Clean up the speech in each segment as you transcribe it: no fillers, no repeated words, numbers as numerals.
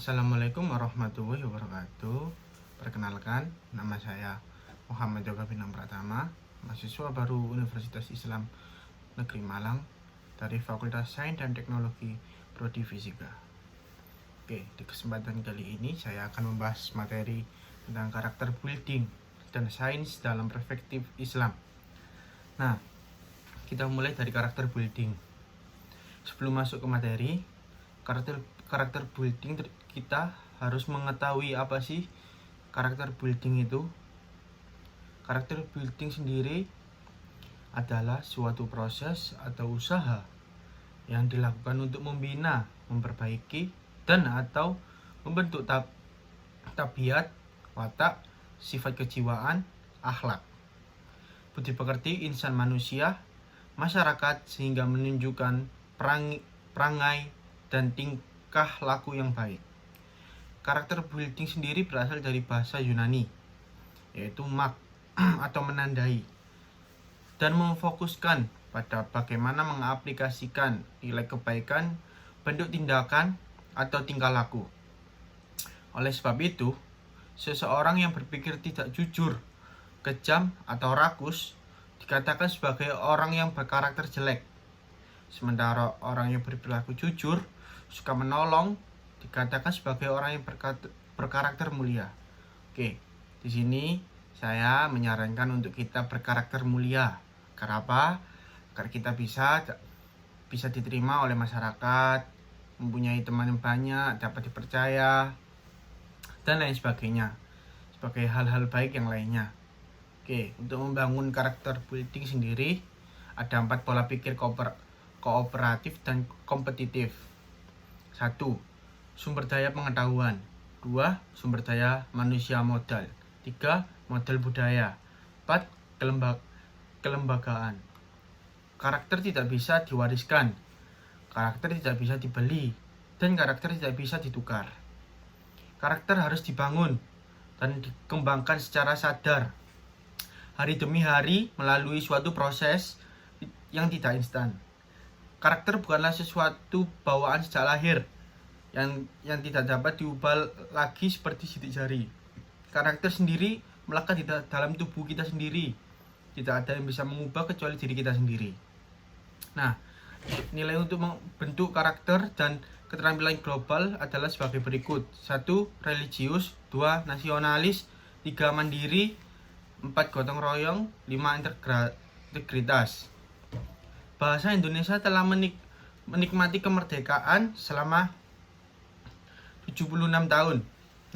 Assalamualaikum warahmatullahi wabarakatuh. Perkenalkan, nama saya Muhammad Yoga Bintang Pratama, mahasiswa baru Universitas Islam Negeri Malang dari Fakultas Sains dan Teknologi Prodi Fisika. Oke, di kesempatan kali ini saya akan membahas materi tentang karakter building dan sains dalam perspektif Islam. Nah, kita mulai dari karakter building. Sebelum masuk ke materi, karakter building kita harus mengetahui apa sih karakter building itu. Karakter building sendiri adalah suatu proses atau usaha yang dilakukan untuk membina, memperbaiki, dan atau membentuk tabiat, watak, sifat kejiwaan, akhlak, budi pekerti insan manusia, masyarakat sehingga menunjukkan perangai dan tingkah laku yang baik. Karakter building sendiri berasal dari bahasa Yunani, yaitu mark atau menandai, dan memfokuskan pada bagaimana mengaplikasikan nilai kebaikan, bentuk tindakan, atau tingkah laku. Oleh sebab itu, seseorang yang berpikir tidak jujur, kejam, atau rakus dikatakan sebagai orang yang berkarakter jelek. Sementara orang yang berperilaku jujur, suka menolong, dikatakan sebagai orang yang berkarakter mulia. Oke, di sini saya menyarankan untuk kita berkarakter mulia. Karena apa? Agar kita bisa diterima oleh masyarakat, mempunyai teman yang banyak, dapat dipercaya, dan lain sebagainya. Sebagai hal-hal baik yang lainnya. Oke, untuk membangun karakter building sendiri, ada 4 pola pikir kooperatif dan kompetitif. 1. Sumber daya pengetahuan. 2. Sumber daya manusia modal. 3. Model budaya. 4. Kelembagaan. Karakter tidak bisa diwariskan, karakter tidak bisa dibeli, dan karakter tidak bisa ditukar. Karakter harus dibangun dan dikembangkan secara sadar, hari demi hari melalui suatu proses yang tidak instan. Karakter bukanlah sesuatu bawaan sejak lahir yang tidak dapat diubah lagi seperti sidik jari. Karakter sendiri melekat di dalam tubuh kita sendiri. Tidak ada yang bisa mengubah kecuali diri kita sendiri. Nah, nilai untuk membentuk karakter dan keterampilan global adalah sebagai berikut. 1. Religius. 2. Nasionalis. 3. Mandiri. 4. Gotong royong. 5. Integritas. Bahasa Indonesia telah menikmati kemerdekaan selama 76 tahun.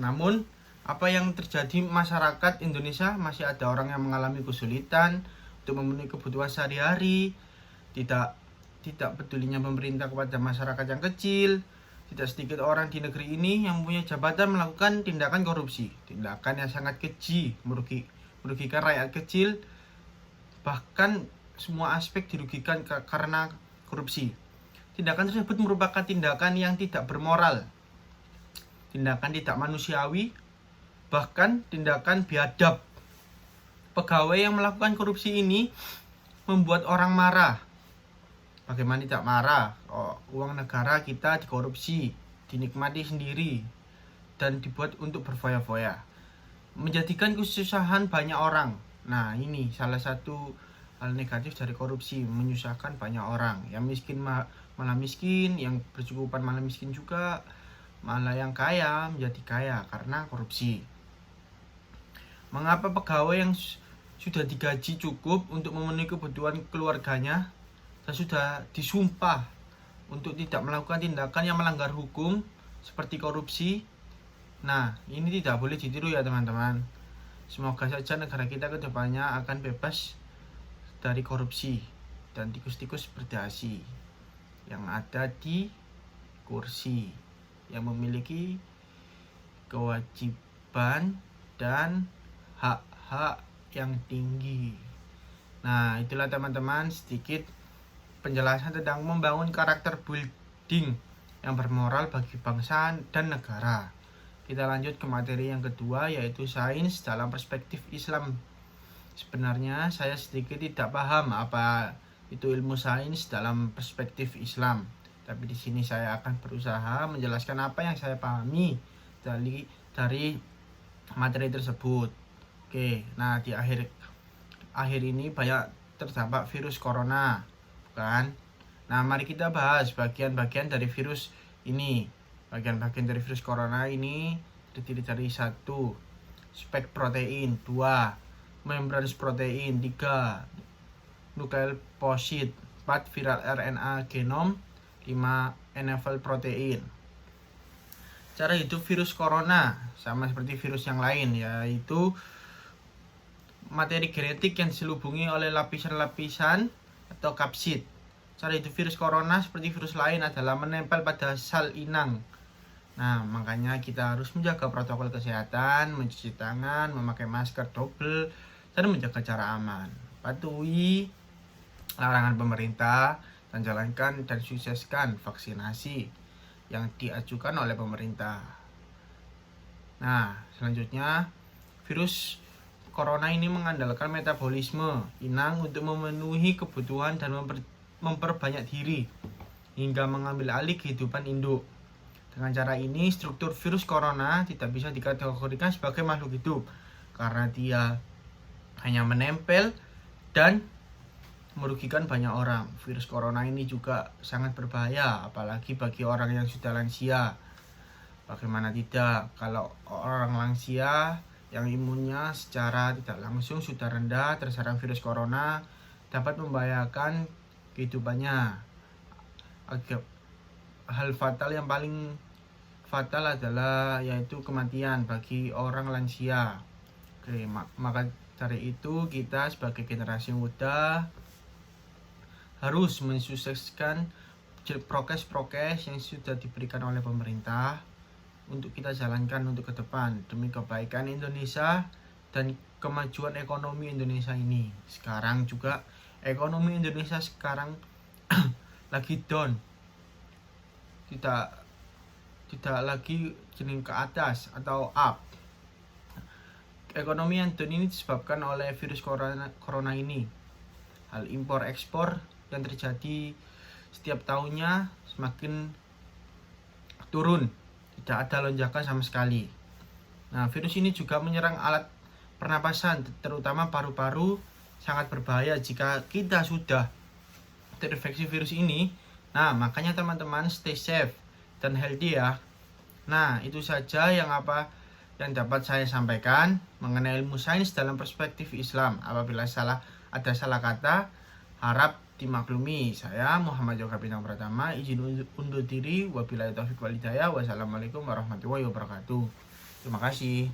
Namun, apa yang terjadi masyarakat Indonesia masih ada orang yang mengalami kesulitan untuk memenuhi kebutuhan sehari-hari, tidak pedulinya pemerintah kepada masyarakat yang kecil. Tidak sedikit orang di negeri ini yang mempunyai jabatan melakukan tindakan korupsi, tindakan yang sangat keji, merugikan rakyat kecil, bahkan semua aspek dirugikan karena korupsi. Tindakan tersebut merupakan tindakan yang tidak bermoral, tindakan tidak manusiawi, bahkan tindakan biadab. Pegawai yang melakukan korupsi ini membuat orang marah. Bagaimana tidak marah? Uang negara kita dikorupsi, dinikmati sendiri, dan dibuat untuk berfoya-foya, menjadikan kesusahan banyak orang. Nah, ini salah satu hal negatif dari korupsi, menyusahkan banyak orang. Yang miskin malah miskin, yang bercukupan malah miskin juga, malah yang kaya menjadi kaya karena korupsi. Mengapa pegawai yang sudah digaji cukup untuk memenuhi kebutuhan keluarganya dan sudah disumpah untuk tidak melakukan tindakan yang melanggar hukum seperti korupsi? Nah, ini tidak boleh ditiru ya teman-teman. Semoga saja negara kita kedepannya akan bebas dari korupsi dan tikus-tikus berdasi yang ada di kursi, yang memiliki kewajiban dan hak-hak yang tinggi. Nah, itulah teman-teman sedikit penjelasan tentang membangun karakter building yang bermoral bagi bangsa dan negara. Kita lanjut ke materi yang kedua, yaitu sains dalam perspektif Islam. Sebenarnya saya sedikit tidak paham apa itu ilmu sains dalam perspektif Islam. Tapi di sini saya akan berusaha menjelaskan apa yang saya pahami dari materi tersebut. Oke, nah di akhir ini banyak terdapat virus corona, bukan? Nah, mari kita bahas bagian-bagian dari virus ini. Bagian-bagian dari virus corona ini terdiri dari 1. Spike protein, 2. Membrane protein, 3. Nucleoposid, 4. Viral RNA genom, 5. NFL protein. Cara hidup virus corona sama seperti virus yang lain, yaitu materi genetik yang diselubungi oleh lapisan-lapisan atau kapsid. Cara hidup virus corona seperti virus lain adalah menempel pada sel inang. Nah, makanya kita harus menjaga protokol kesehatan, mencuci tangan, memakai masker double, dan menjaga jarak aman. Patuhi larangan pemerintah dan jalankan dan sukseskan vaksinasi yang diajukan oleh pemerintah. Nah, selanjutnya virus corona ini mengandalkan metabolisme inang untuk memenuhi kebutuhan dan memperbanyak diri hingga mengambil alih kehidupan induk. Dengan cara ini, struktur virus corona tidak bisa dikategorikan sebagai makhluk hidup karena dia hanya menempel dan merugikan banyak orang. Virus corona ini juga sangat berbahaya, apalagi bagi orang yang sudah lansia. Bagaimana tidak, kalau orang lansia yang imunnya secara tidak langsung sudah rendah terserang virus corona dapat membahayakan kehidupannya. Hal fatal yang paling fatal adalah yaitu kematian bagi orang lansia. Oke, maka dari itu kita sebagai generasi muda harus mensukseskan prokes-prokes yang sudah diberikan oleh pemerintah untuk kita jalankan untuk ke depan demi kebaikan Indonesia dan kemajuan ekonomi Indonesia ini. Sekarang juga ekonomi Indonesia sekarang lagi down, tidak lagi jenis ke atas atau up. Ekonomi yang down ini disebabkan oleh virus corona ini. Hal impor ekspor yang terjadi setiap tahunnya semakin turun, tidak ada lonjakan sama sekali. Nah, virus ini juga menyerang alat pernapasan, terutama paru-paru, sangat berbahaya jika kita sudah terinfeksi virus ini. Nah, makanya teman-teman stay safe dan healthy ya. Nah, itu saja yang dapat saya sampaikan mengenai ilmu sains dalam perspektif Islam. Apabila ada salah kata, harap dimaklumi. Saya Muhammad Yoga Bintang Pratama, izin undur diri. Wabillahi taufiq wal hidayah. Wassalamualaikum warahmatullahi wabarakatuh. Terima kasih.